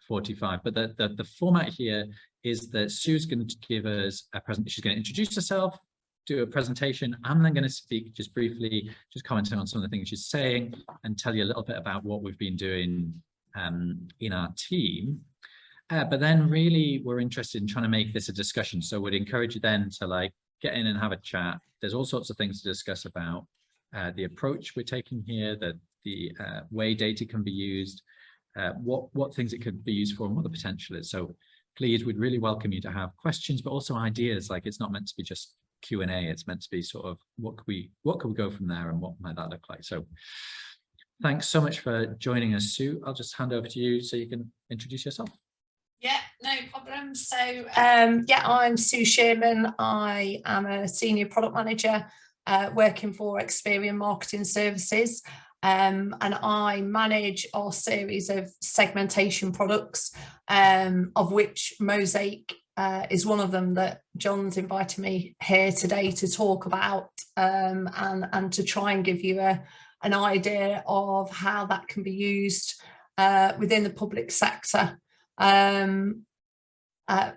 45. But the format here is that Sue's going to give us a presentation. She's going to introduce herself, do a presentation. I'm then going to speak just briefly, just commenting on some of the things she's saying, and tell you a little bit about what we've been doing in our team. But then really we're interested in trying to make this a discussion. So we'd encourage you then to like get in and have a chat. There's all sorts of things to discuss about the approach we're taking here, the way data can be used, what things it could be used for, and what the potential is. So please, we'd really welcome you to have questions, but also ideas. Like, it's not meant to be just Q&A. It's meant to be sort of what could we go from there, and what might that look like. So thanks so much for joining us, Sue. I'll just hand over to you so you can introduce yourself. Yeah, no problem. So yeah, I'm Sue Shearman. I am a senior product manager working for Experian Marketing Services, and I manage our series of segmentation products, of which Mosaic is one of them that John's invited me here today to talk about, and to try and give you an idea of how that can be used within the public sector.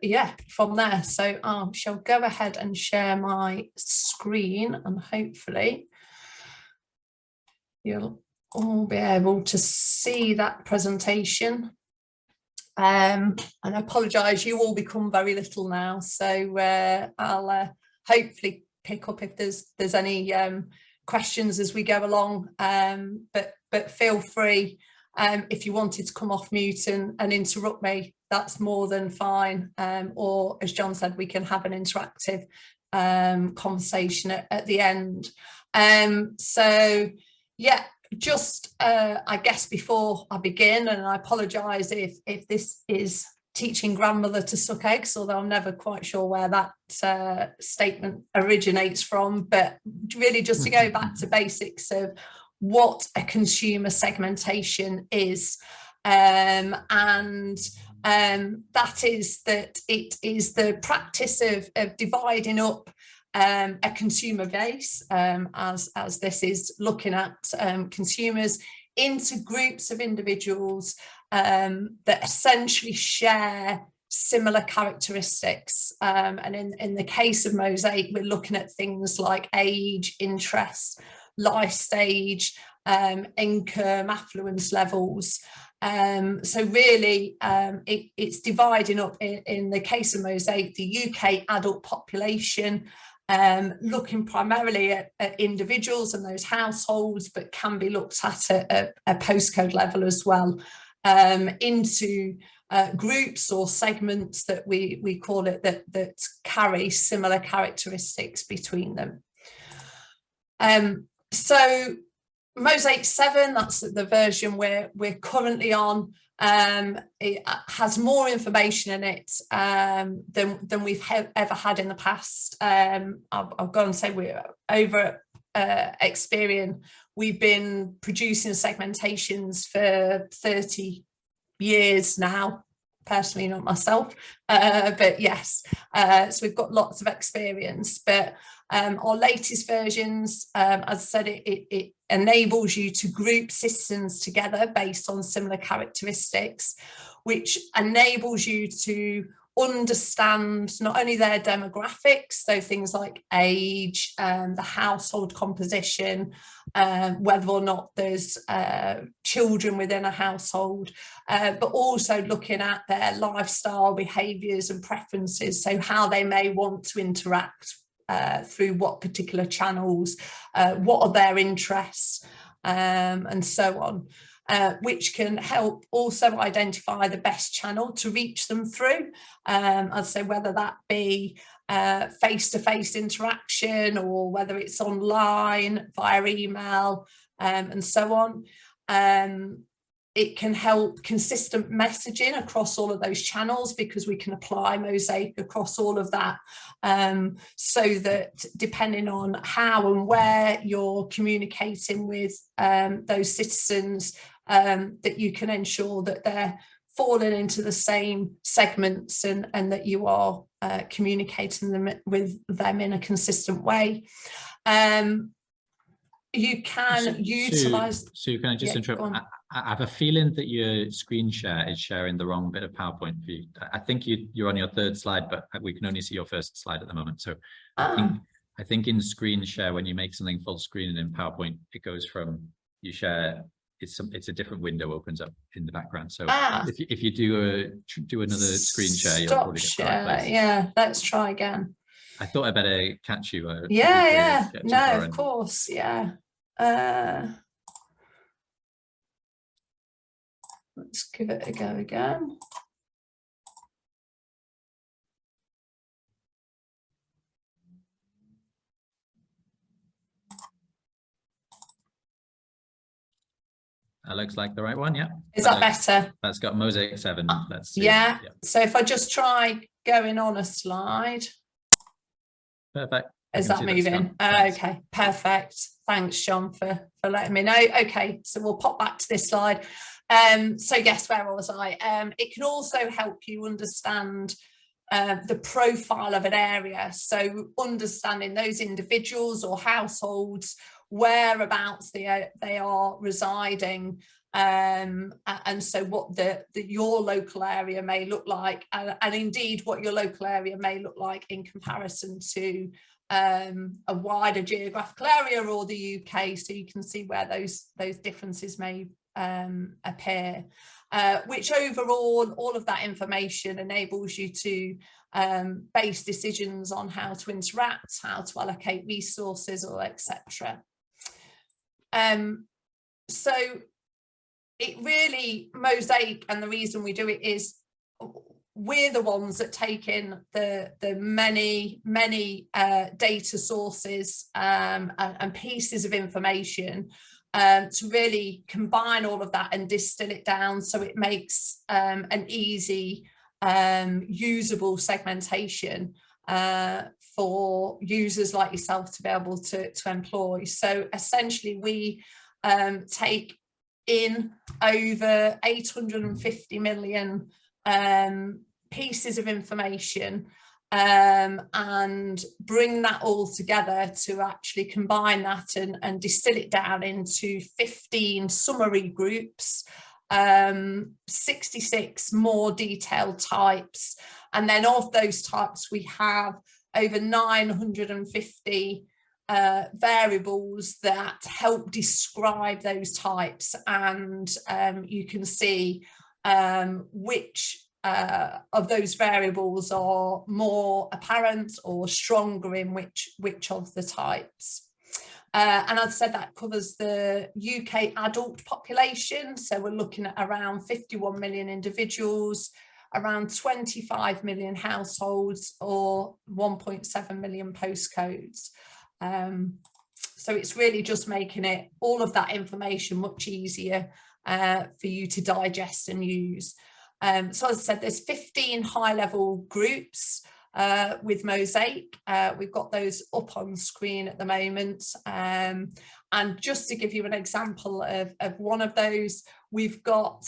Yeah, from there. So I shall go ahead and share my screen, and hopefully you'll all be able to see that presentation. And I apologise, you all become very little now, so I'll hopefully pick up if there's any questions as we go along, but feel free, if you wanted to come off mute and interrupt me, that's more than fine, or as John said, we can have an interactive conversation at the end. So yeah, just I guess before I begin, and I apologise if this is teaching grandmother to suck eggs, although I'm never quite sure where that statement originates from, but really just to go back to basics of what a consumer segmentation is, and that is that it is the practice of dividing up a consumer base, as this is looking at consumers, into groups of individuals that essentially share similar characteristics, and in the case of Mosaic, we're looking at things like age, interest, life stage, income, affluence levels. So really it's dividing up, in the case of Mosaic, the UK adult population, looking primarily at individuals and those households, but can be looked at a postcode level as well, into groups or segments that we call it, that carry similar characteristics between them. So Mosaic 7, that's the version we're currently on. It has more information in it than we've ever had in the past. I'll go and say we're over at Experian. We've been producing segmentations for 30 years now. Personally, not myself, but yes, so we've got lots of experience. But our latest versions, as I said, it enables you to group citizens together based on similar characteristics, which enables you to understand not only their demographics, so things like age, the household composition, whether or not there's children within a household, but also looking at their lifestyle behaviours and preferences, so how they may want to interact through what particular channels, what are their interests, and so on. Which can help also identify the best channel to reach them through. I'd say whether that be face-to-face interaction, or whether it's online, via email, and so on. It can help consistent messaging across all of those channels, because we can apply Mosaic across all of that, so that depending on how and where you're communicating with those citizens, that you can ensure that they're falling into the same segments, and that you are communicating with them in a consistent way. You can utilise... Sue, can I just interrupt? I have a feeling that your screen share is sharing the wrong bit of PowerPoint for you. I think you're on your third slide, but we can only see your first slide at the moment. So I think in screen share, when you make something full screen and in PowerPoint, it goes from you share, it's a different window opens up in the background. So if you do another screen share, you'll probably get the right place. Yeah, let's try again. I thought I'd better catch you. No, of course, yeah. Let's give it a go again. That looks like the right one, yeah. Is that better? That's got Mosaic 7. Let's see. Yeah. So if I just try going on a slide. Perfect. Is that moving? Okay, perfect. Thanks, John, for letting me know. Okay, so we'll pop back to this slide. So yes, where was I? It can also help you understand the profile of an area. So understanding those individuals or households, whereabouts they are residing, and so what your local area may look like, and indeed what your local area may look like in comparison to a wider geographical area or the UK, so you can see where those differences may appear, which overall all of that information enables you to base decisions on how to interact, how to allocate resources, or etc. So it really, Mosaic, and the reason we do it is we're the ones that take in the many data sources and pieces of information to really combine all of that and distill it down so it makes an easy usable segmentation for users like yourself to be able to employ. So essentially we take in over 850 million pieces of information and bring that all together to actually combine that and distill it down into 15 summary groups, 66 more detailed types, and then of those types we have over 950 variables that help describe those types, and you can see which of those variables are more apparent or stronger in which of the types. And as I said, that covers the UK adult population, so we're looking at around 51 million individuals, around 25 million households, or 1.7 million postcodes. So it's really just making it, all of that information, much easier for you to digest and use. So as I said, there's 15 high-level groups with Mosaic. We've got those up on screen at the moment. And just to give you an example of one of those, we've got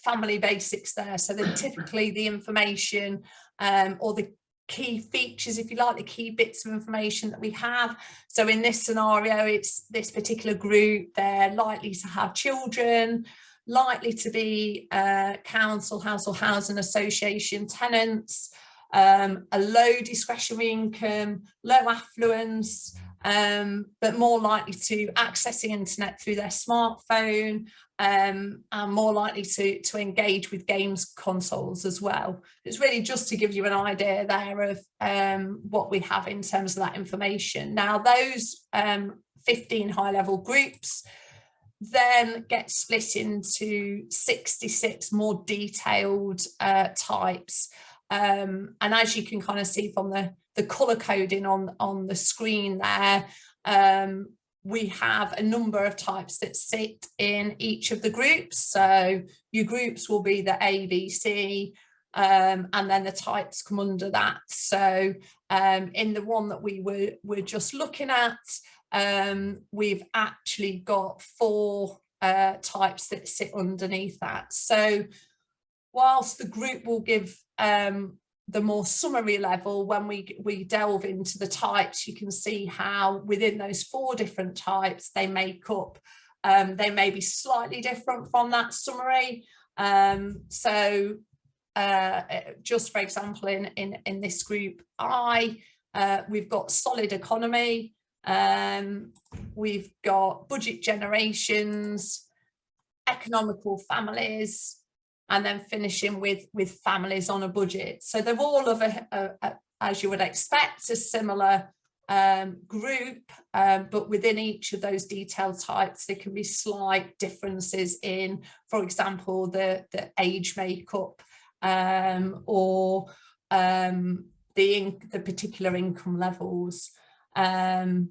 family basics there. So they're typically the information or the key features, if you like, the key bits of information that we have. So in this scenario, it's this particular group, they're likely to have children, likely to be council, house or housing association tenants, a low discretionary income, low affluence, but more likely to access the internet through their smartphone, and more likely to engage with games consoles as well. It's really just to give you an idea there of what we have in terms of that information. Now those 15 high-level groups then get split into 66 more detailed types, and as you can kind of see from the color coding on the screen there, we have a number of types that sit in each of the groups. So your groups will be the A, B, C, and then the types come under that. So in the one that we were just looking at, we've actually got 4 types that sit underneath that. So whilst the group will give the more summary level, when we delve into the types, you can see how within those 4 different types they make up they may be slightly different from that summary. Just for example, in this group we've got solid economy, we've got budget generations, economical families, and then finishing with families on a budget. So they're all of as you would expect, a similar group, but within each of those detail types there can be slight differences in, for example, the age makeup, or the particular income levels. And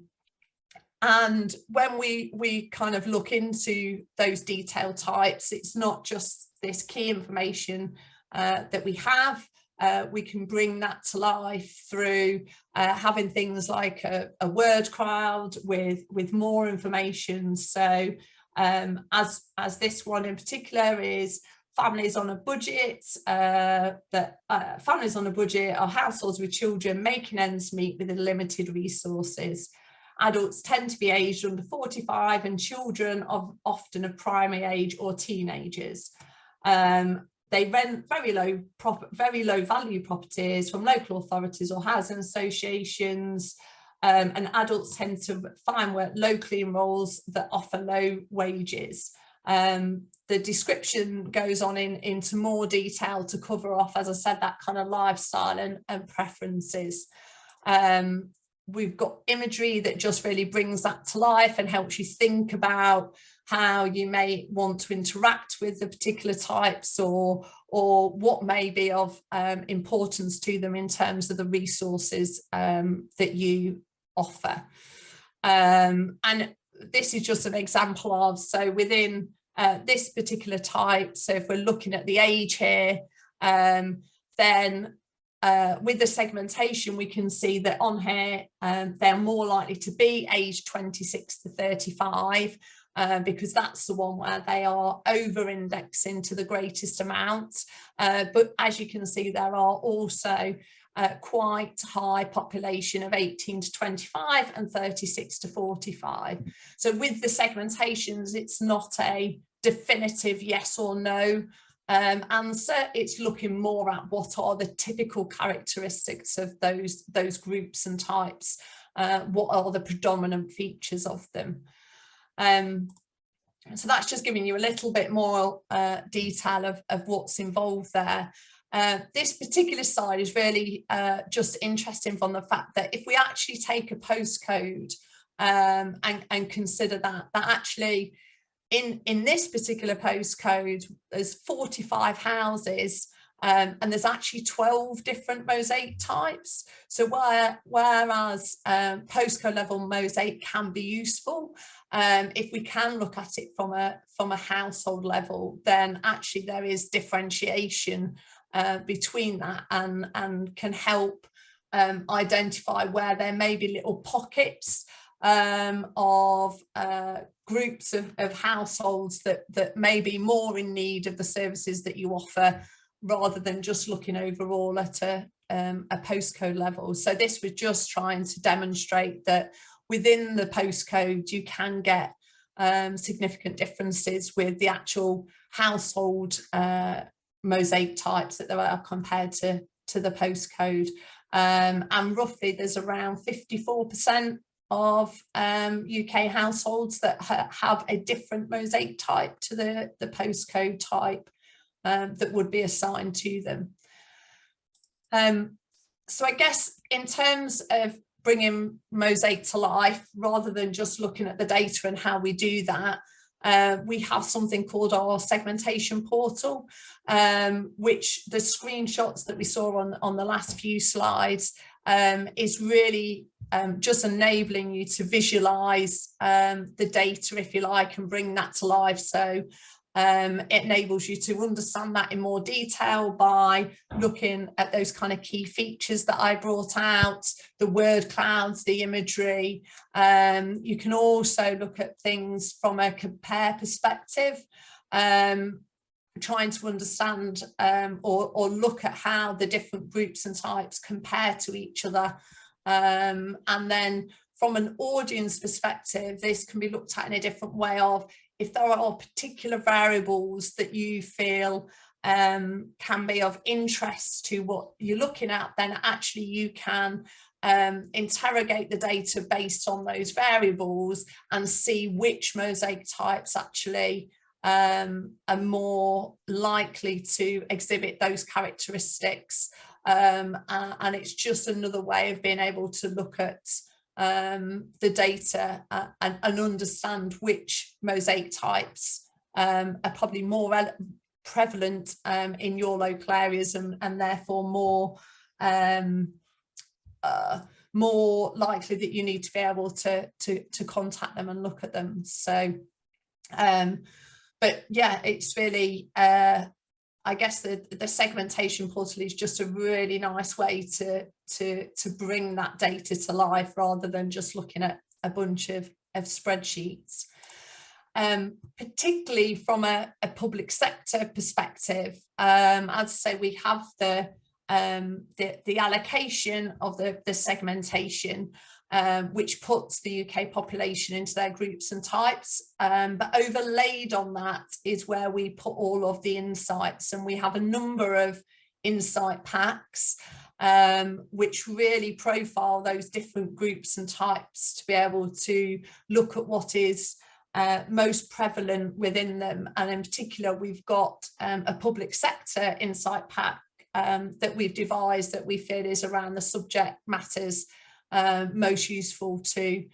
when we kind of look into those detail types, it's not just this key information that we have. We can bring that to life through having things like a word cloud with more information. So as this one in particular is families on a budget, families on a budget are households with children making ends meet with limited resources. Adults tend to be aged under 45 and children often of primary age or teenagers. They rent very low value properties from local authorities or housing associations, and adults tend to find work locally in roles that offer low wages. The description goes on into more detail to cover off, as I said, that kind of lifestyle and preferences. We've got imagery that just really brings that to life and helps you think about how you may want to interact with the particular types, or what may be of importance to them in terms of the resources that you offer. And this is just an example of, so within this particular type, so if we're looking at the age here, then with the segmentation, we can see that on here they're more likely to be aged 26 to 35, because that's the one where they are over-indexing to the greatest amount. But as you can see, there are also quite high population of 18 to 25 and 36 to 45. So with the segmentations, it's not a definitive yes or no answer. It's looking more at what are the typical characteristics of those groups and types, what are the predominant features of them. So that's just giving you a little bit more detail of what's involved there. This particular slide is really just interesting from the fact that if we actually take a postcode and consider that actually in this particular postcode, there's 45 houses, and there's actually 12 different mosaic types. So whereas postcode level mosaic can be useful, if we can look at it from a household level, then actually there is differentiation between that, and can help identify where there may be little pockets of groups of households that may be more in need of the services that you offer, rather than just looking overall at a postcode level. So this was just trying to demonstrate that within the postcode you can get significant differences with the actual household mosaic types that there are compared to the postcode. And roughly there's around 54% of UK households that have a different mosaic type to the postcode type that would be assigned to them. So I guess in terms of bringing mosaic to life, rather than just looking at the data and how we do that, we have something called our segmentation portal, which the screenshots that we saw on the last few slides is really just enabling you to visualize the data, if you like, and bring that to life. So it enables you to understand that in more detail by looking at those kind of key features that I brought out, the word clouds, the imagery. You can also look at things from a compare perspective, trying to understand or look at how the different groups and types compare to each other. And then from an audience perspective, this can be looked at in a different way of, if there are particular variables that you feel can be of interest to what you're looking at, then actually you can interrogate the data based on those variables and see which mosaic types actually are more likely to exhibit those characteristics. And it's just another way of being able to look at the data and understand which mosaic types are probably more prevalent in your local areas and therefore more likely that you need to be able to contact them and look at them. So but yeah, it's really I guess the segmentation portal is just a really nice way to bring that data to life rather than just looking at a bunch of spreadsheets. Particularly from a public sector perspective, as I say, we have the allocation of the segmentation, which puts the UK population into their groups and types, but overlaid on that is where we put all of the insights, and we have a number of insight packs which really profile those different groups and types to be able to look at what is most prevalent within them. And in particular, we've got a public sector insight pack that we've devised that we feel is around the subject matters most useful to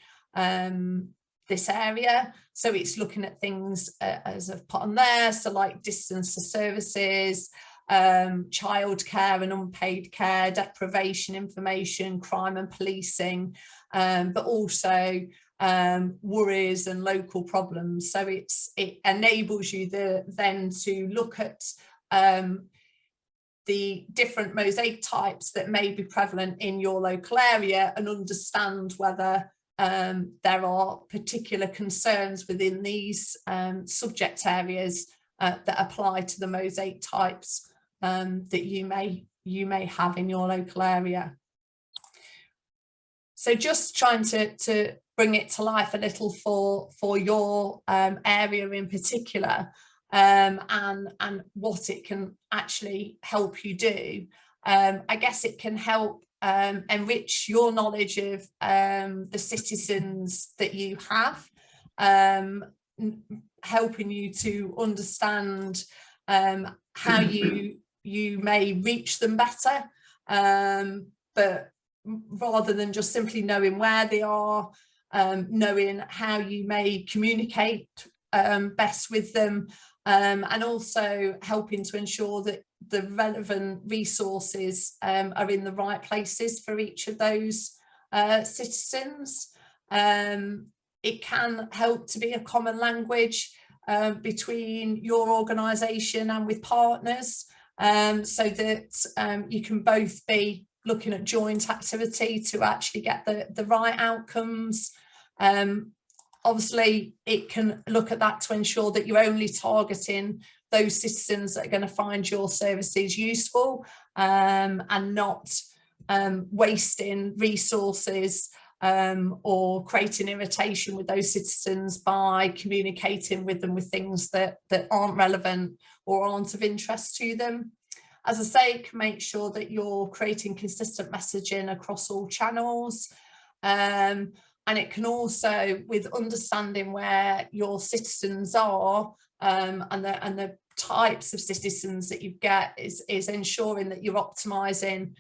this area. So it's looking at things as I've put on there, so like distance to services, childcare and unpaid care, deprivation information, crime and policing, but also worries and local problems. So it enables you then to look at the different mosaic types that may be prevalent in your local area and understand whether there are particular concerns within these subject areas that apply to the mosaic types that you may have in your local area. So just trying to bring it to life a little for your area in particular, and what it can actually help you do. I guess it can help enrich your knowledge of the citizens that you have, helping you to understand how you may reach them better, but rather than just simply knowing where they are, knowing how you may communicate best with them, and also helping to ensure that the relevant resources are in the right places for each of those citizens. It can help to be a common language between your organisation and with partners, so that you can both be looking at joint activity to actually get the right outcomes. Obviously, it can look at that to ensure that you're only targeting those citizens that are going to find your services useful, and not wasting resources or creating irritation with those citizens by communicating with them with things that aren't relevant or aren't of interest to them. As I say, it can make sure that you're creating consistent messaging across all channels. And it can also, with understanding where your citizens are and the types of citizens that you get, is ensuring that you're optimising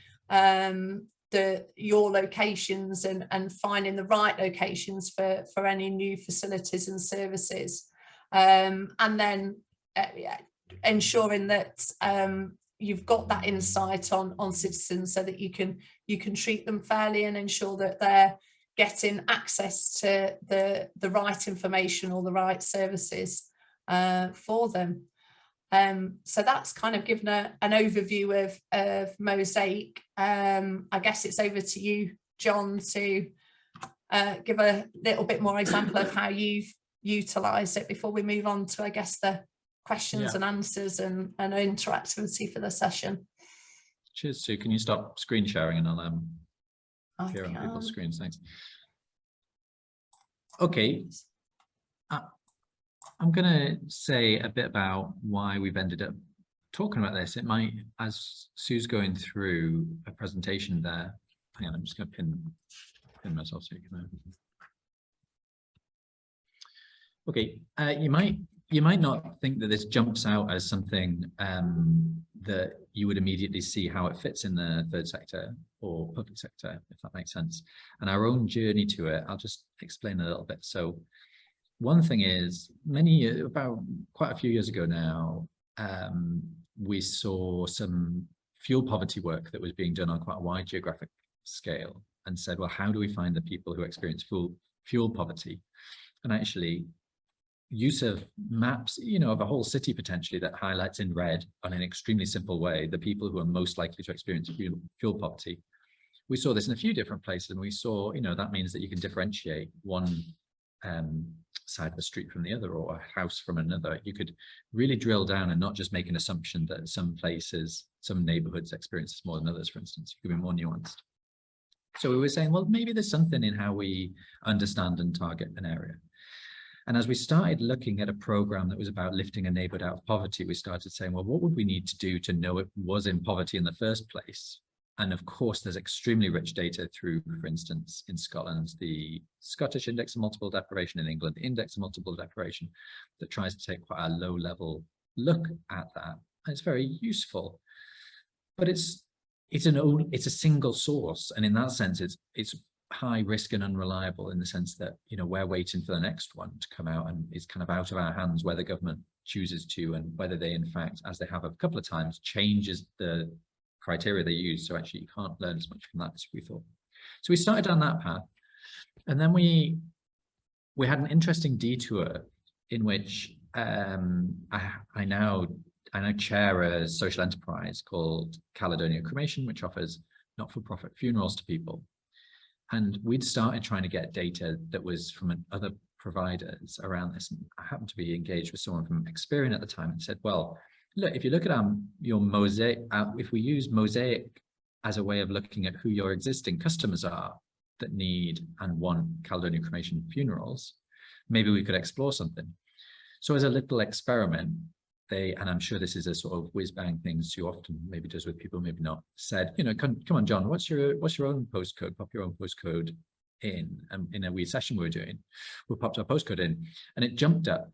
your locations and finding the right locations for any new facilities and services. And then ensuring that you've got that insight on citizens so that you can treat them fairly and ensure that they're getting access to the right information or the right services for them. So that's kind of given an overview of Mosaic. I guess it's over to you, John, to give a little bit more example of how you've utilised it before we move on to, I guess, the questions and answers and interactivity for the session. Cheers, Sue. Can you stop screen sharing and I'll appear on people's screens? Thanks. Okay. I'm going to say a bit about why we've ended up talking about this. It might, as Sue's going through a presentation there, hang on, I'm just going to pin myself so you can know. Okay, you might not think that this jumps out as something that you would immediately see how it fits in the third sector or public sector, if that makes sense. And our own journey to it, I'll just explain a little bit. So one thing is, about quite a few years ago now, we saw some fuel poverty work that was being done on quite a wide geographic scale, and said, well, how do we find the people who experience fuel poverty? And actually, use of maps, of a whole city potentially that highlights in red on an extremely simple way the people who are most likely to experience fuel poverty. We saw this in a few different places, and we saw, that means that you can differentiate one side of the street from the other, or a house from another. You could really drill down and not just make an assumption that some places, some neighborhoods experience this more than others, for instance. You could be more nuanced. So we were saying, well, maybe there's something in how we understand and target an area. And as we started looking at a program that was about lifting a neighborhood out of poverty, we started saying, well, what would we need to do to know it was in poverty in the first place? And of course, there's extremely rich data through, for instance, in Scotland, the Scottish Index of Multiple Deprivation, in England, the Index of Multiple Deprivation, that tries to take quite a low-level look at that. And it's very useful, but it's a single source, and in that sense, it's high risk and unreliable, in the sense that we're waiting for the next one to come out, and it's kind of out of our hands where the government chooses to, and whether they in fact, as they have a couple of times, changes the criteria they use. So actually you can't learn as much from that as we thought. So we started down that path, and then we had an interesting detour in which I now chair a social enterprise called Caledonia Cremation, which offers not-for-profit funerals to people. And we'd started trying to get data that was from other providers around this. And I happened to be engaged with someone from Experian at the time, and said, well, look, if you look at your Mosaic, if we use Mosaic as a way of looking at who your existing customers are that need and want Caledonia Cremation funerals, maybe we could explore something. So as a little experiment, and I'm sure this is a sort of whiz-bang thing Sue often maybe does with people, maybe not, said, come on, John, what's your own postcode? Pop your own postcode in a wee session we were doing. We popped our postcode in, and it jumped up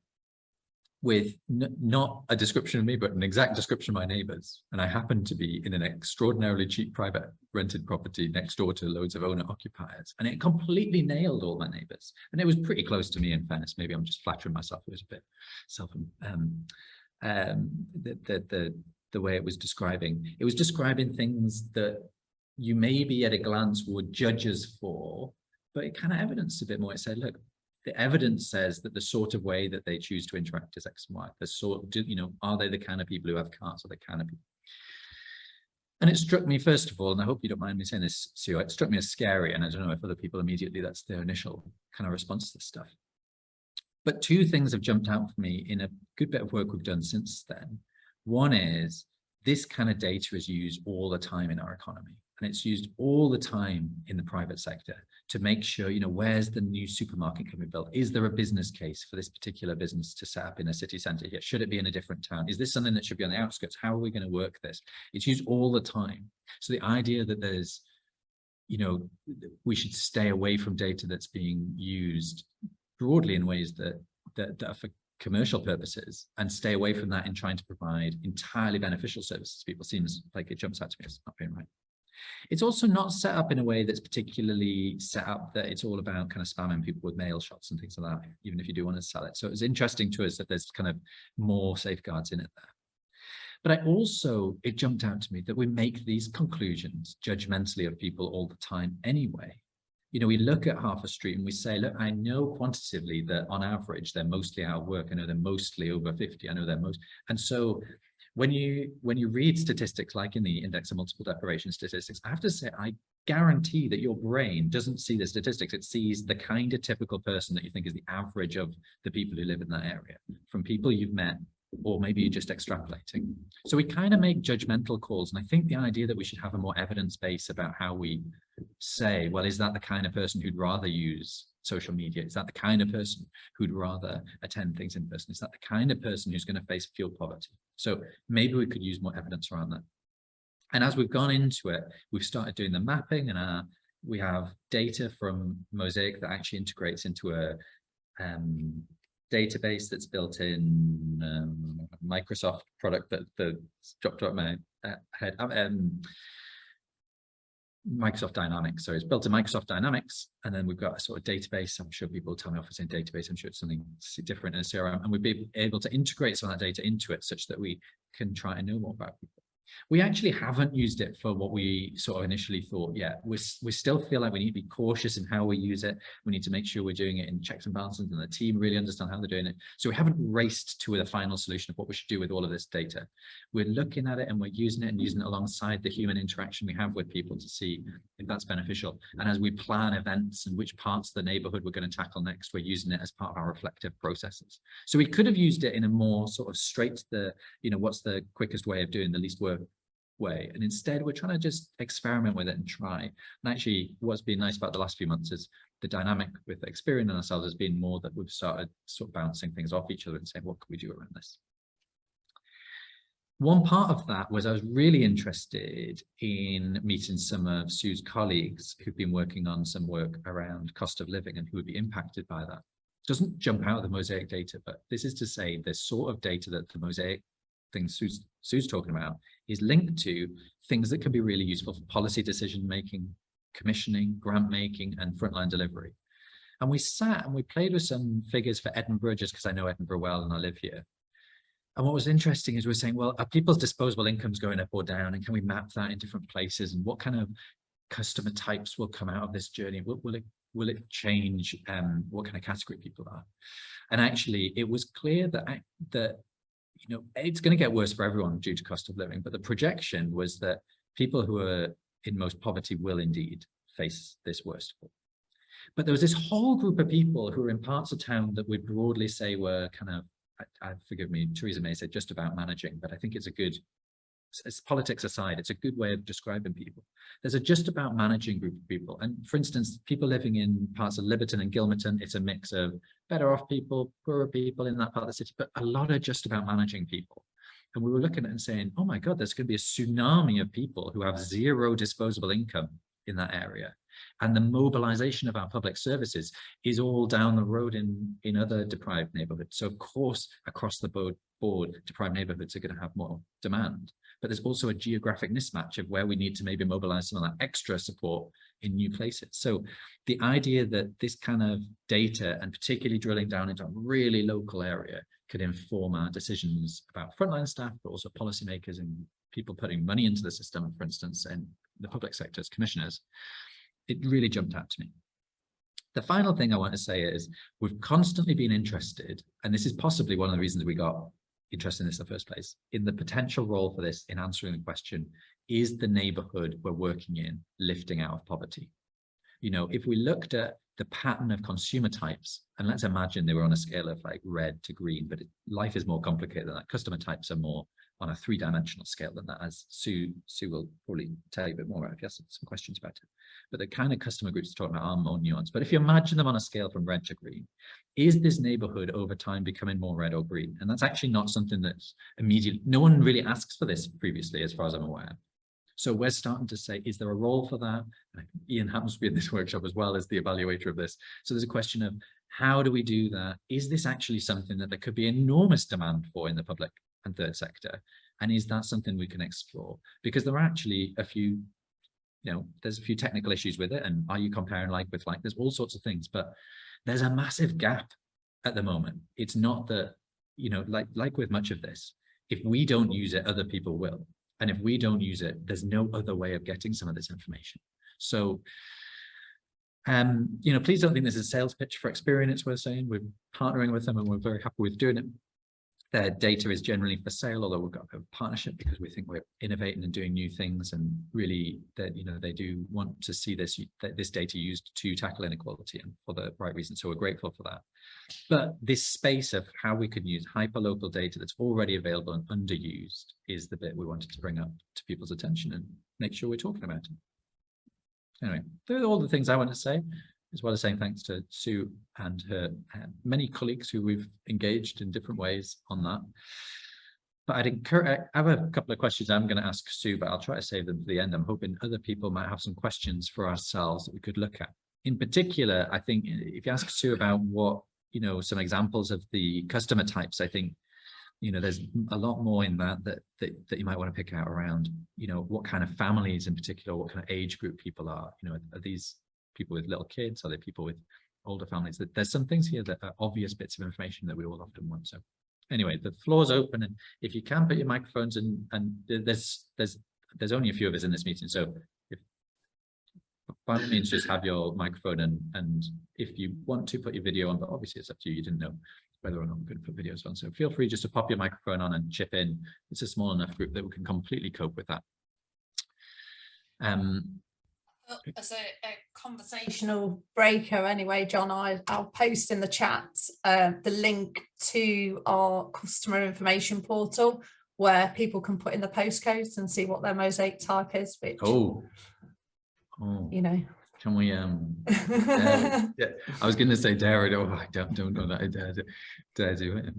with not a description of me, but an exact description of my neighbors. And I happened to be in an extraordinarily cheap private rented property next door to loads of owner occupiers. And it completely nailed all my neighbors. And it was pretty close to me, in fairness. Maybe I'm just flattering myself. It was a bit the way it was describing. It was describing things that you maybe at a glance would judge us for, but it kind of evidenced a bit more. It said, look, the evidence says that the sort of way that they choose to interact is X and Y. The sort, are they the kind of people who have cars, or the kind of people? And it struck me, first of all, and I hope you don't mind me saying this, Sue, it struck me as scary, and I don't know if other people immediately, that's their initial kind of response to this stuff. But two things have jumped out for me in a good bit of work we've done since then. One is this kind of data is used all the time in our economy, and it's used all the time in the private sector to make sure, where's the new supermarket can be built? Is there a business case for this particular business to set up in a city centre here? Should it be in a different town? Is this something that should be on the outskirts? How are we going to work this? It's used all the time. So the idea that there's, we should stay away from data that's being used broadly in ways that are for commercial purposes, and stay away from that in trying to provide entirely beneficial services to people, seems like it jumps out to me as not being right. It's also not set up in a way that's particularly set up that it's all about kind of spamming people with mail shots and things like that, even if you do want to sell it. So it was interesting to us that there's kind of more safeguards in it there. But it jumped out to me that we make these conclusions judgmentally of people all the time anyway. We look at half a street and we say, look, I know quantitatively that on average, they're mostly out of work. I know they're mostly over 50. I know they're and so when you read statistics like in the Index of Multiple Deprivation statistics, I have to say, I guarantee that your brain doesn't see the statistics. It sees the kind of typical person that you think is the average of the people who live in that area, from people you've met or maybe you're just extrapolating. So we kind of make judgmental calls. And I think the idea that we should have a more evidence base about how we say, well, is that the kind of person who'd rather use social media? Is that the kind of person who'd rather attend things in person? Is that the kind of person who's going to face fuel poverty? So maybe we could use more evidence around that. And as we've gone into it, we've started doing the mapping, and we have data from Mosaic that actually integrates into a database that's built in Microsoft product that dropped out my head. Microsoft Dynamics. So it's built in Microsoft Dynamics, and then we've got a sort of database. I'm sure people will tell me off it's in database. I'm sure it's something different in a CRM, and we'd be able to integrate some of that data into it such that we can try and know more about people. We actually haven't used it for what we sort of initially thought yet. We still feel like we need to be cautious in how we use it. We need to make sure we're doing it in checks and balances, and the team really understand how they're doing it. So we haven't raced to the final solution of what we should do with all of this data. We're looking at it, and we're using it, and using it alongside the human interaction we have with people to see if that's beneficial. And as we plan events and which parts of the neighborhood we're going to tackle next, we're using it as part of our reflective processes. So we could have used it in a more sort of straight to the, what's the quickest way of doing the least work way, and instead we're trying to just experiment with it and try. And actually what's been nice about the last few months is the dynamic with Experian and ourselves has been more that we've started sort of bouncing things off each other and saying, what can we do around this? One part of that was I was really interested in meeting some of Sue's colleagues who've been working on some work around cost of living and who would be impacted by that. It doesn't jump out of the Mosaic data, but this is to say the sort of data that the Mosaic things Sue's talking about is linked to things that can be really useful for policy decision making, commissioning, grant making, and frontline delivery. And we sat and we played with some figures for Edinburgh, just because I know Edinburgh well and I live here. And what was interesting is we're saying, well, are people's disposable incomes going up or down, and can we map that in different places, and what kind of customer types will come out of this journey? Will it change what kind of category people are? And actually it was clear that it's going to get worse for everyone due to cost of living, but the projection was that people who are in most poverty will indeed face this worst. But there was this whole group of people who were in parts of town that we'd broadly say were kind of, forgive me, Theresa May said just about managing, but I think it's a good, as politics aside, it's a good way of describing people. There's a just about managing group of people. And for instance, people living in parts of Liberton and Gilmerton, it's a mix of better off people, poorer people in that part of the city, but a lot of just about managing people. And we were looking at it and saying, oh my God, there's going to be a tsunami of people who have zero disposable income in that area. And the mobilization of our public services is all down the road in other deprived neighborhoods. So of course, across the board, deprived neighborhoods are going to have more demand. But there's also a geographic mismatch of where we need to maybe mobilize some of that extra support in new places. So the idea that this kind of data, and particularly drilling down into a really local area, could inform our decisions about frontline staff, but also policymakers and people putting money into the system, for instance, and the public sector's commissioners, it really jumped out to me. The final thing I want to say is we've constantly been interested, and this is possibly one of the reasons we got interested in this in the first place, in the potential role for this in answering the question, is the neighborhood we're working in lifting out of poverty? If we looked at the pattern of consumer types, and let's imagine they were on a scale of like red to green, but life is more complicated than that. Customer types are more on a three-dimensional scale than that, as Sue will probably tell you a bit more about if you have some questions about it. But the kind of customer groups we're talking about are more nuanced. But if you imagine them on a scale from red to green, is this neighborhood over time becoming more red or green? And that's actually not something that's immediately, no one really asks for this previously, as far as I'm aware. So we're starting to say, is there a role for that? Ian happens to be in this workshop as well as the evaluator of this. So there's a question of how do we do that? Is this actually something that there could be enormous demand for in the public and third sector? And is that something we can explore? Because there are actually a few, there's a few technical issues with it. And are you comparing like with like? There's all sorts of things, but there's a massive gap at the moment. It's not that, like with much of this, if we don't use it, other people will. And if we don't use it, there's no other way of getting some of this information. So, please don't think this is a sales pitch for Experian. It's worth saying we're partnering with them and we're very happy with doing it. their data is generally for sale, although we've got a partnership because we think we're innovating and doing new things, and really that, you know, they do want to see this data used to tackle inequality and for the right reason. So we're grateful for that. But this space of how we could use hyperlocal data that's already available and underused is the bit we wanted to bring up to people's attention and make sure we're talking about it. Anyway, those are all the things I want to say, as well as saying thanks to Sue and her many colleagues who we've engaged in different ways on that. But I have a couple of questions I'm going to ask Sue, but I'll try to save them for the end. I'm hoping other people might have some questions for ourselves that we could look at. In particular, I think if you ask Sue about what, you know, some examples of the customer types, I think, you know, there's a lot more in that you might want to pick out around, you know, what kind of families in particular, what kind of age group people are, you know, are these people with little kids? Are there people with older families? There's some things here that are obvious bits of information that we all often want. So anyway, the floor's open, and if you can put your microphones in, and there's only a few of us in this meeting, so if by all means just have your microphone, and if you want to put your video on, but obviously it's up to you, you didn't know whether or not we're going to put videos on, so feel free just to pop your microphone on and chip in. It's a small enough group that we can completely cope with that. As a conversational breaker anyway, John, I'll post in the chat the link to our customer information portal where people can put in the postcodes and see what their mosaic type is, which, you know, can we yeah, I was going to say dare it. I don't know that I dare do it in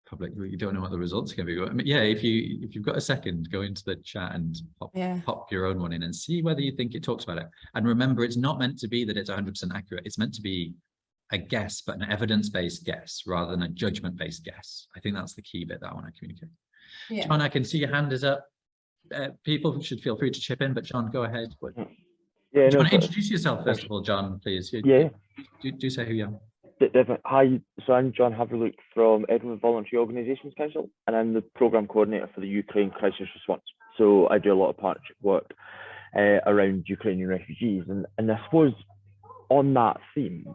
public. You don't know what the results are going to be. I mean, yeah, if you've got a second, go into the chat and pop your own one in and see whether you think it talks about it. And remember, it's not meant to be that it's 100% accurate. It's meant to be a guess, but an evidence-based guess rather than a judgment-based guess. I think that's the key bit that I want to communicate. Yeah. John, I can see your hand is up. People should feel free to chip in, but John, go ahead. Do you want to introduce yourself first of all, John, please? Do say who you are. Hi, so I'm John Haverlook from Edinburgh Voluntary Organisations Council, and I'm the programme coordinator for the Ukraine Crisis Response. So I do a lot of partnership work around Ukrainian refugees, and I suppose on that theme,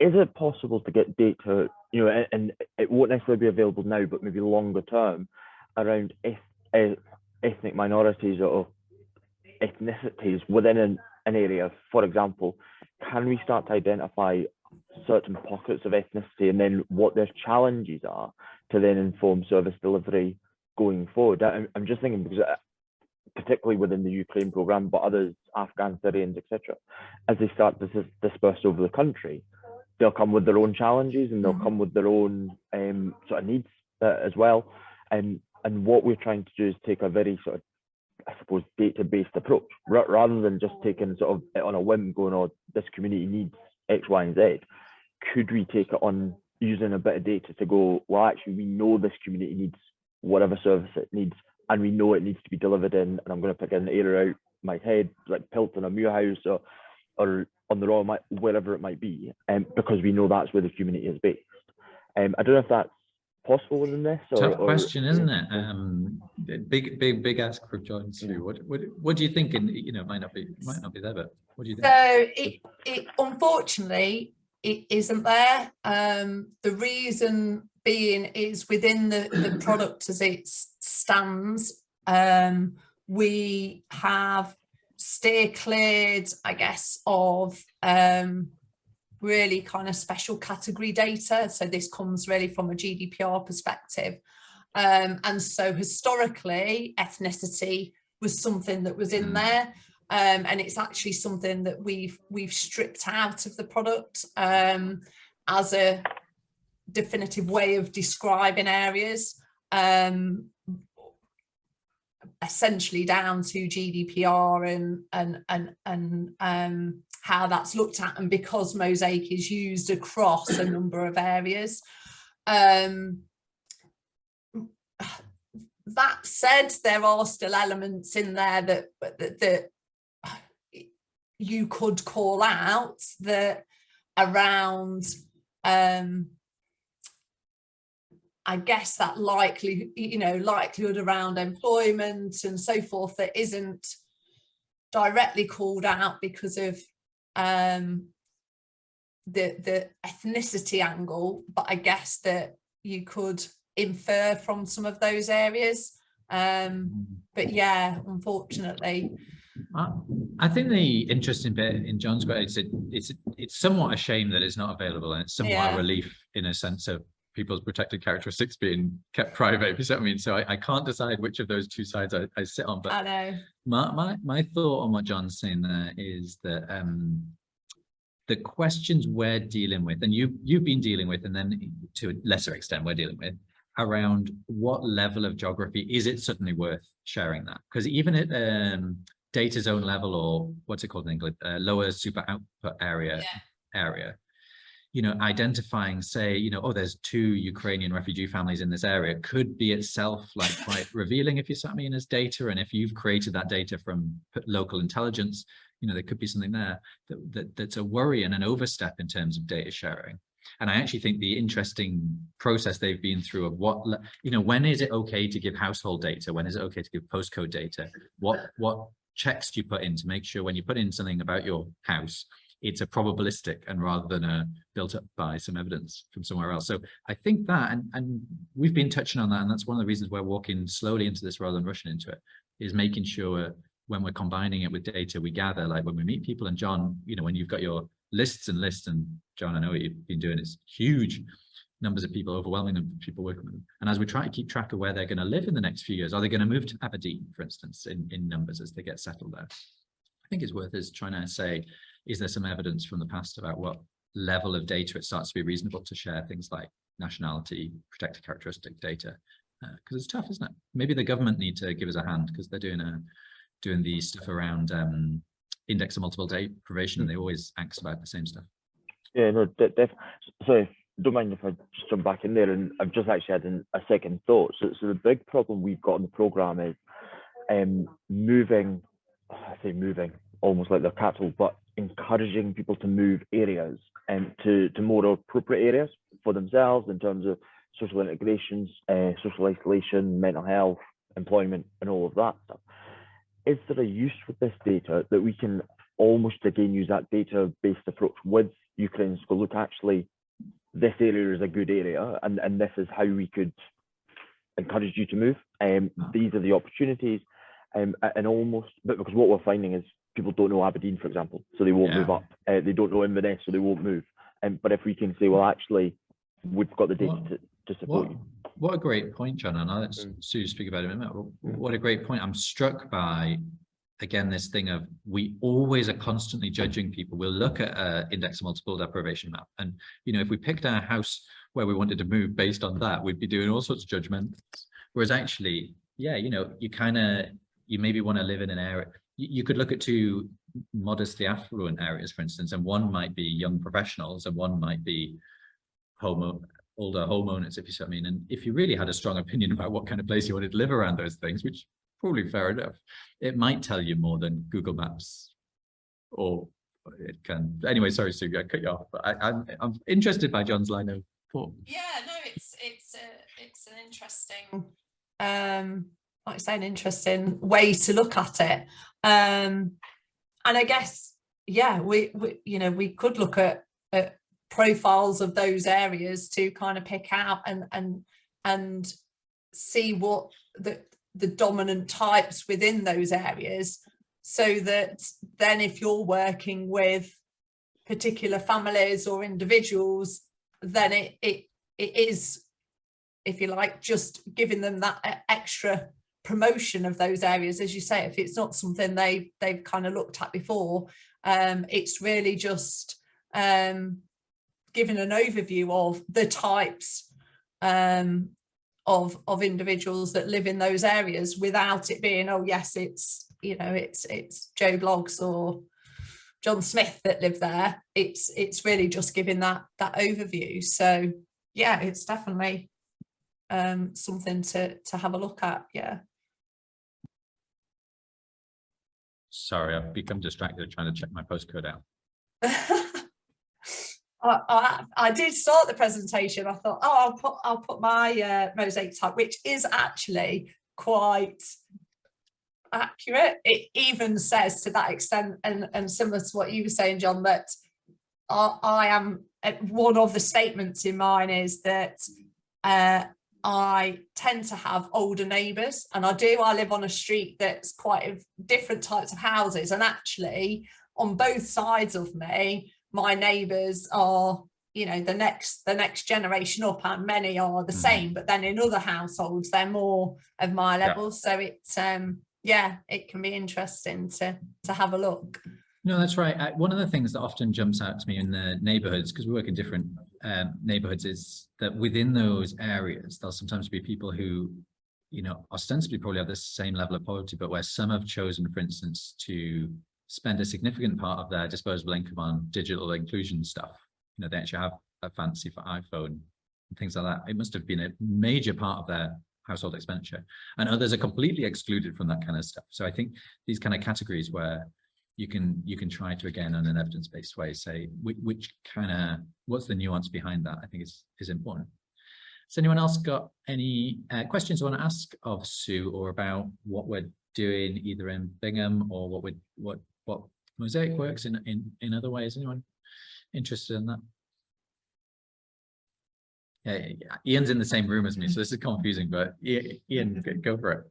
is it possible to get data, you know, and it won't necessarily be available now, but maybe longer term, around ethnic minorities or ethnicities within an area? For example, can we start to identify certain pockets of ethnicity and then what their challenges are to then inform service delivery going forward? I'm just thinking because particularly within the Ukraine programme, but others, Afghan, Syrians, etc., as they start to disperse over the country, they'll come with their own challenges and they'll come with their own sort of needs as well. And what we're trying to do is take a very sort of, I suppose, data-based approach, rather than just taking sort of it on a whim, going, oh, this community needs X, Y, and Z. Could we take it on using a bit of data to go, well, actually, we know this community needs whatever service it needs, and we know it needs to be delivered in, and I'm going to pick an area out my head, like Pilton or Muirhouse or on the Royal, wherever it might be, because we know that's where the community is based. I don't know if that's possible within this. Tough question, isn't it? Big ask for John too. What do you think? And you know, it might not be there, but what do you think? So it unfortunately it isn't there. The reason being is within the product as it stands, we have steer cleared, I guess, of really kind of special category data. So this comes really from a GDPR perspective. And so historically, ethnicity was something that was in there. And it's actually something that we've stripped out of the product as a definitive way of describing areas, essentially down to GDPR and how that's looked at, and because Mosaic is used across a number of areas. That said, there are still elements in there that you could call out that around, I guess, that likelihood around employment and so forth that isn't directly called out because of the ethnicity angle, but I guess that you could infer from some of those areas. But yeah, unfortunately. I think the interesting bit in John's quote is it's somewhat a shame that it's not available, and it's somewhat a relief in a sense of people's protected characteristics being kept private, if you see what I mean. So I can't decide which of those two sides I sit on, but I know. My thought on what John's saying there is that the questions we're dealing with, and you've been dealing with, and then to a lesser extent we're dealing with, around what level of geography is it suddenly worth sharing that? Because even at data zone level, or what's it called in English, lower super output area, you know, identifying, say, you know, oh, there's 2 Ukrainian refugee families in this area could be itself like quite revealing, if you see what I mean, as data. And if you've created that data from local intelligence, you know, there could be something there that's a worry and an overstep in terms of data sharing. And I actually think the interesting process they've been through of what, you know, when is it okay to give household data? When is it okay to give postcode data? What checks do you put in to make sure when you put in something about your house, it's a probabilistic and rather than a built up by some evidence from somewhere else. So I think that, and we've been touching on that, and that's one of the reasons we're walking slowly into this rather than rushing into it, is making sure when we're combining it with data we gather, like when we meet people. And John, you know, when you've got your lists and lists, and John, I know what you've been doing, is huge numbers of people, overwhelming numbers of people working with them. And as we try to keep track of where they're going to live in the next few years, are they going to move to Aberdeen, for instance, in numbers as they get settled there? I think it's worth us trying to say, is there some evidence from the past about what level of data it starts to be reasonable to share things like nationality, protected characteristic data? Because it's tough, isn't it? Maybe the government need to give us a hand, because they're doing the stuff around index of multiple deprivation, and they always angst about the same stuff. Yeah, no, definitely. Sorry, don't mind if I just jump back in there, and I've just actually had a second thought. So the big problem we've got in the programme is moving, I say moving, almost like they're cattle, but encouraging people to move areas and to more appropriate areas for themselves in terms of social integrations, social isolation, mental health, employment, and all of that stuff. Is there a use with this data that we can almost again use that data-based approach with Ukrainians to go, look, actually, this area is a good area, and this is how we could encourage you to move. These are the opportunities, and almost, but because what we're finding is people don't know Aberdeen, for example, so they won't move up. They don't know Inverness, so they won't move. But if we can say, well, actually, we've got the data to support you. What a great point, John. And I'll let Sue speak about it in a minute. What a great point. I'm struck by, again, this thing of we always are constantly judging people. We'll look at an index of multiple deprivation map. And, you know, if we picked our house where we wanted to move based on that, we'd be doing all sorts of judgments. Whereas actually, yeah, you know, you maybe want to live in an area. You could look at 2 modestly affluent areas, for instance, and one might be young professionals and one might be older homeowners, if you see what I mean. And if you really had a strong opinion about what kind of place you wanted to live around those things, which probably fair enough, it might tell you more than Google Maps, or it can. Anyway, sorry, Sue, I cut you off, but I'm interested by John's line of thought. Yeah, no, it's an interesting, like I say, an interesting way to look at it. And I guess, yeah, we you know, we could look at profiles of those areas to kind of pick out and see what the dominant types within those areas, so that then if you're working with particular families or individuals, then it is, if you like, just giving them that extra promotion of those areas. As you say, if it's not something they've kind of looked at before, it's really just giving an overview of the types of individuals that live in those areas, without it being, oh yes, it's, you know, it's Joe Bloggs or John Smith that live there. It's really just giving that overview. So yeah, it's definitely something to have a look at. Yeah. Sorry, I've become distracted trying to check my postcode out. I did start the presentation. I thought, oh, I'll put my mosaic type, which is actually quite accurate. It even says, to that extent, and similar to what you were saying, John, that I am, one of the statements in mine is that I tend to have older neighbours, and I live on a street that's quite different types of houses, and actually on both sides of me, my neighbours are, you know, the next generation up, and many are the same, but then in other households they're more of my level. So it's yeah, it can be interesting to have a look. No, that's right. One of the things that often jumps out to me in the neighborhoods, because we work in different neighborhoods, is that within those areas, there'll sometimes be people who, you know, ostensibly probably have the same level of poverty, but where some have chosen, for instance, to spend a significant part of their disposable income on digital inclusion stuff. You know, they actually have a fancy for iPhone and things like that. It must have been a major part of their household expenditure. And others are completely excluded from that kind of stuff. So I think these kind of categories where you can try to, again, on an evidence-based way, say what's the nuance behind that, I think is important. Has anyone else got any questions they want to ask of Sue, or about what we're doing either in Bingham, or what Mosaic works in other ways? Anyone interested in that? Yeah, Ian's in the same room as me, so this is confusing, but Ian, go for it.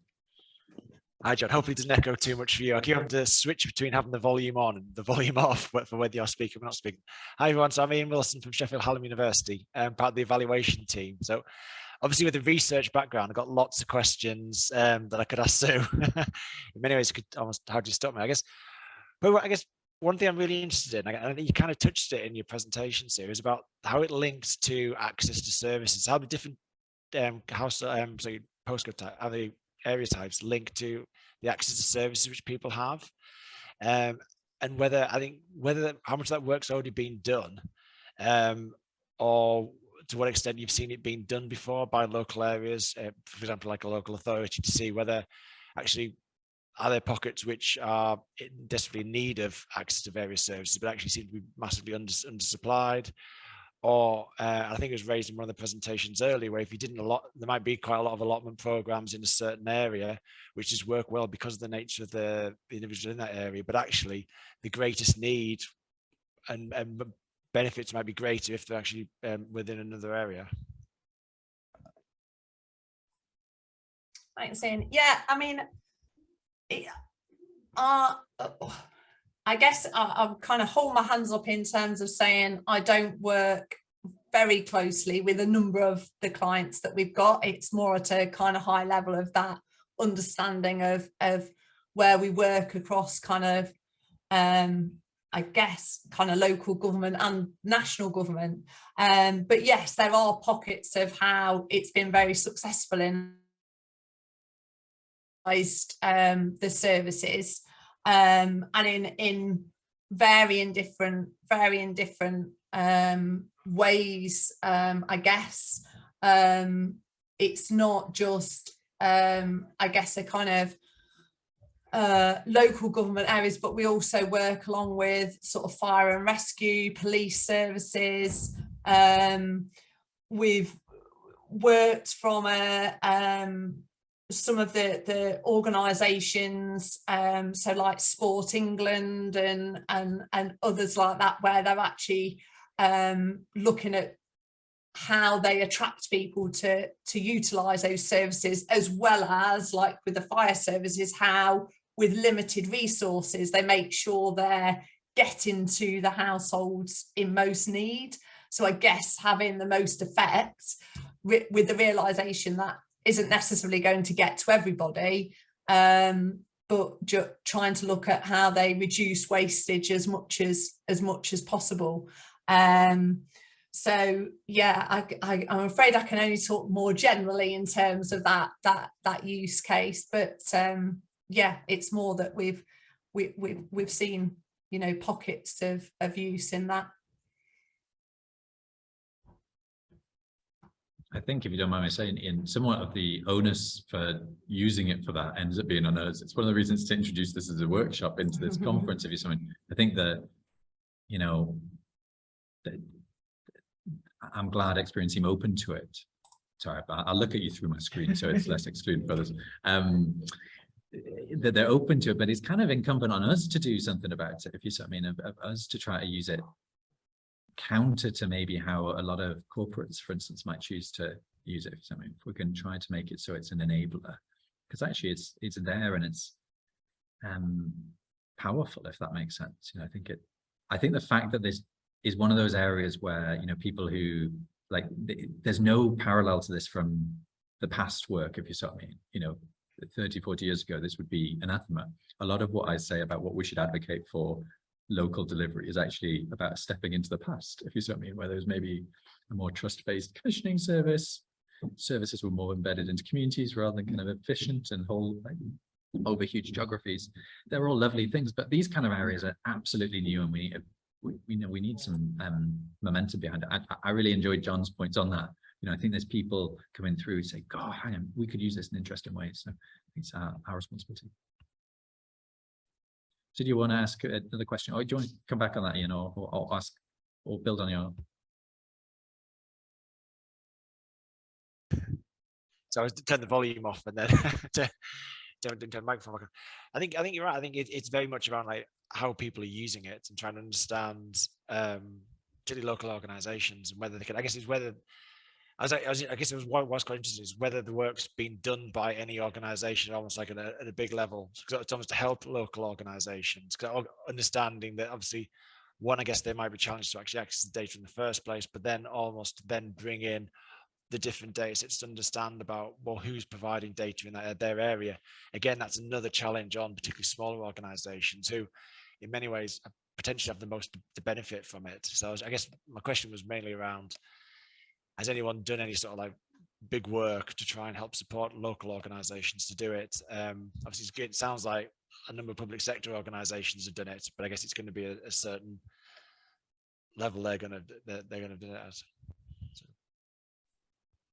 Hi, John. Hopefully it doesn't echo too much for you. I keep having to switch between having the volume on and the volume off for whether you're speaking or not speaking. Hi, everyone. So I'm Ian Wilson from Sheffield Hallam University, part of the evaluation team. So obviously with a research background, I've got lots of questions that I could ask Sue. In many ways, could almost, how do you stop me, I guess. But I guess one thing I'm really interested in, I think you kind of touched it in your presentation, Sue, is about how it links to access to services, how the different postcode type, how the area types link to the access to services which people have, and whether how much that work's already been done, or to what extent you've seen it being done before by local areas, for example, like a local authority, to see whether actually are there pockets which are desperately in need of access to various services, but actually seem to be massively undersupplied. Or I think it was raised in one of the presentations earlier, where if you didn't there might be quite a lot of allotment programs in a certain area, which just work well because of the nature of the individual in that area, but actually the greatest need and benefits might be greater if they're actually within another area. Thanks, Ian. Yeah, I mean, I guess I'll kind of hold my hands up in terms of saying I don't work very closely with a number of the clients that we've got. It's more at a kind of high level of that understanding of where we work across kind of, I guess, kind of local government and national government. But yes, there are pockets of how it's been very successful in the services. And in varying different ways, I guess. It's not just I guess a kind of local government areas, but we also work along with sort of fire and rescue, police services. We've worked from some of the organisations, so like Sport England and others like that, where they're actually looking at how they attract people to utilise those services, as well as, like with the fire services, how with limited resources they make sure they're getting to the households in most need. So I guess having the most effect with the realisation that isn't necessarily going to get to everybody, but just trying to look at how they reduce wastage as much as possible. So yeah, I'm afraid I can only talk more generally in terms of that use case, but yeah, it's more that we've seen, you know, pockets of use in that. I think, if you don't mind me saying, Ian, somewhat of the onus for using it for that ends up being on us. It's one of the reasons to introduce this as a workshop into this conference. If you something, I think that, you know, I'm glad Experian seem open to it. Sorry, I'll look at you through my screen so it's less excluded for others. That they're open to it, but it's kind of incumbent on us to do something about it. If you see what I mean, of us to try to use it counter to maybe how a lot of corporates, for instance, might choose to use it. So if we can try to make it so it's an enabler, because actually it's there and it's powerful, if that makes sense. You know, I think the fact that this is one of those areas where, you know, people who like, there's no parallel to this from the past work, if you saw me, you know, 30, 40 years ago, this would be anathema. A lot of what I say about what we should advocate for local delivery is actually about stepping into the past, if you see what I mean, where there's maybe a more trust-based commissioning services were more embedded into communities rather than kind of efficient and whole, like, over huge geographies. They're all lovely things, but these kind of areas are absolutely new, and we need some momentum behind it. I really enjoyed John's points on that. You know, I think there's people coming through who say, God, hang on, we could use this in interesting ways. So it's our responsibility. Did you want to ask another question, or do you want to come back on that, Ian, or ask or build on your? So I was to turn the volume off and then to turn the microphone back on. I think you're right. I think it's very much around like how people are using it and trying to understand particularly local organizations and whether they can, I guess it's whether, I guess it was what was quite interesting is whether the work's been done by any organization almost like at a big level. So it's almost to help local organizations, understanding that obviously one, I guess they might be challenged to actually access the data in the first place, but then almost then bring in the different data sets to understand about, well, who's providing data in their area. Again, that's another challenge on particularly smaller organizations who in many ways potentially have the most to benefit from it. So I guess my question was mainly around, has anyone done any sort of like big work to try and help support local organizations to do it? Obviously it sounds like a number of public sector organizations have done it, but I guess it's going to be a certain level they're going to do it at. So.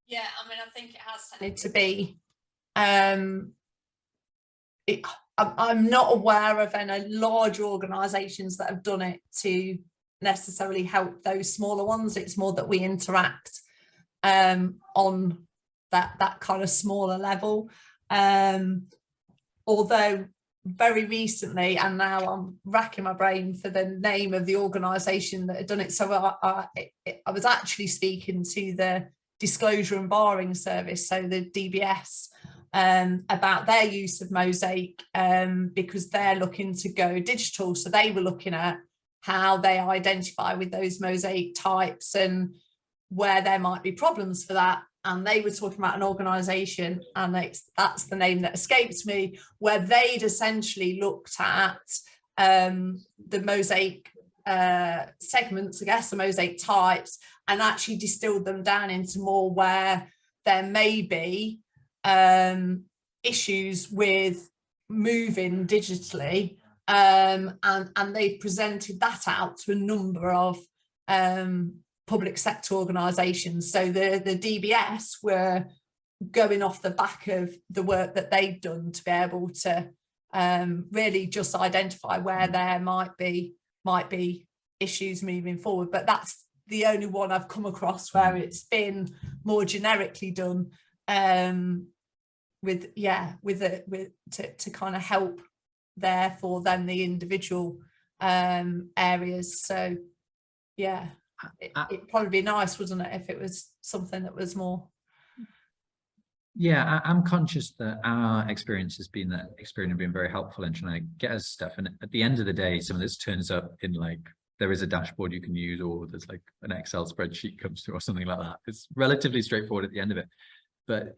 Yeah, I mean, I think it has tended to be, I'm not aware of any large organisations that have done it to necessarily help those smaller ones. It's more that we interact on that kind of smaller level. Although very recently, and now I'm racking my brain for the name of the organisation that had done it. So I was actually speaking to the Disclosure and Barring Service, so the DBS, about their use of Mosaic, because they're looking to go digital. So they were looking at how they identify with those Mosaic types and where there might be problems for that. And they were talking about an organisation, and that's the name that escapes me, where they'd essentially looked at the Mosaic segments, I guess, the Mosaic types, and actually distilled them down into more where there may be issues with moving digitally, and they presented that out to a number of public sector organisations. So the DBS were going off the back of the work that they've done to be able to really just identify where there might be issues moving forward. But that's the only one I've come across where it's been more generically done, to kind of help therefore then the individual areas. So yeah, it'd probably be nice, wouldn't it, if it was something that was more. Yeah, I'm conscious that our experience has been that Experian have been very helpful in trying to get us stuff, and at the end of the day some of this turns up in like there is a dashboard you can use, or there's like an Excel spreadsheet comes through or something like that. It's relatively straightforward at the end of it, but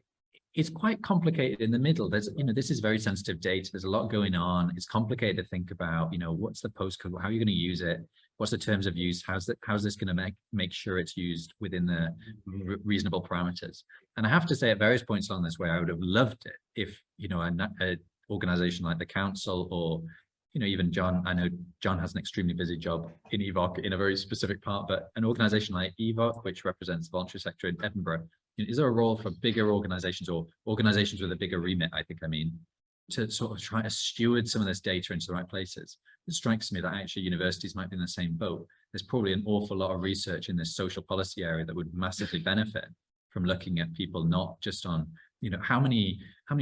it's quite complicated in the middle. There's, you know, this is very sensitive data. There's a lot going on. It's complicated to think about, you know, what's the postcode? How are you going to use it? What's the terms of use? How's this going to make sure it's used within the reasonable parameters? And I have to say, at various points along this way, I would have loved it if, you know, an organization like the council, or, you know, even John, I know John has an extremely busy job in EVOC in a very specific part, but an organization like EVOC, which represents the voluntary sector in Edinburgh, is there a role for bigger organizations, or organizations with a bigger remit, I think I mean, to sort of try to steward some of this data into the right places? It strikes me that actually universities might be in the same boat. There's probably an awful lot of research in this social policy area that would massively benefit from looking at people, not just on, you know, how many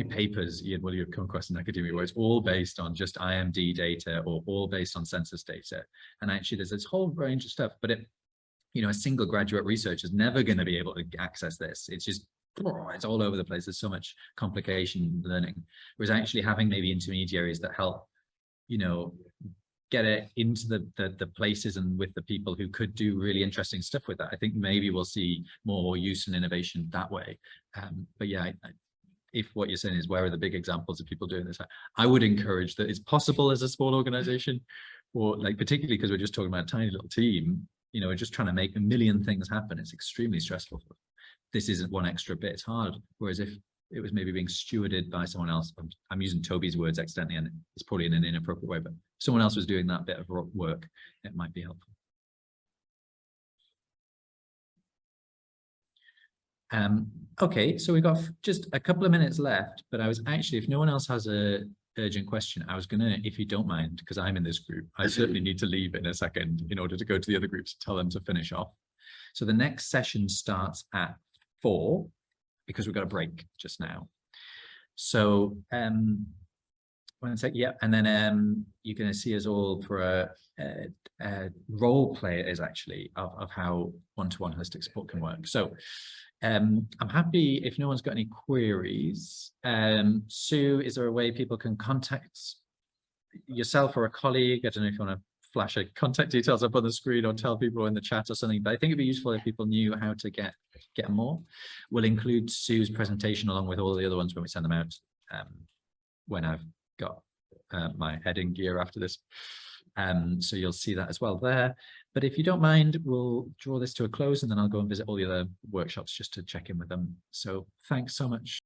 papers, Ian, will you have come across in academia where it's all based on just IMD data or all based on census data? And actually there's this whole range of stuff, but it, you know, a single graduate researcher is never going to be able to access this. It's just it's all over the place. There's so much complication in learning. Whereas actually having maybe intermediaries that help, you know, get it into the places and with the people who could do really interesting stuff with that. I think maybe we'll see more use and innovation that way. But yeah, if what you're saying is where are the big examples of people doing this, I would encourage that it's possible as a small organization, or like particularly because we're just talking about a tiny little team, you know, we're just trying to make a million things happen. It's extremely stressful. This isn't one extra bit, it's hard. Whereas if it was maybe being stewarded by someone else, I'm using Toby's words accidentally, and it's probably in an inappropriate way, but if someone else was doing that bit of work, it might be helpful. Okay, so we've got just a couple of minutes left, but I was actually, if no one else has a urgent question, I was gonna, if you don't mind, because I'm in this group, I certainly need to leave in a second in order to go to the other groups, tell them to finish off. So the next session starts at 4, because we've got a break just now. So one sec, yeah, and then you're going to see us all for a role play is actually of how one-to-one holistic support can work. So I'm happy if no one's got any queries. Sue, is there a way people can contact yourself or a colleague? I don't know if you want to flash a contact details up on the screen or tell people in the chat or something, but I think it'd be useful if people knew how to get more. We'll include Sue's presentation along with all the other ones when we send them out, when I've got my head in gear after this. So you'll see that as well there. But if you don't mind, we'll draw this to a close and then I'll go and visit all the other workshops just to check in with them. So thanks so much.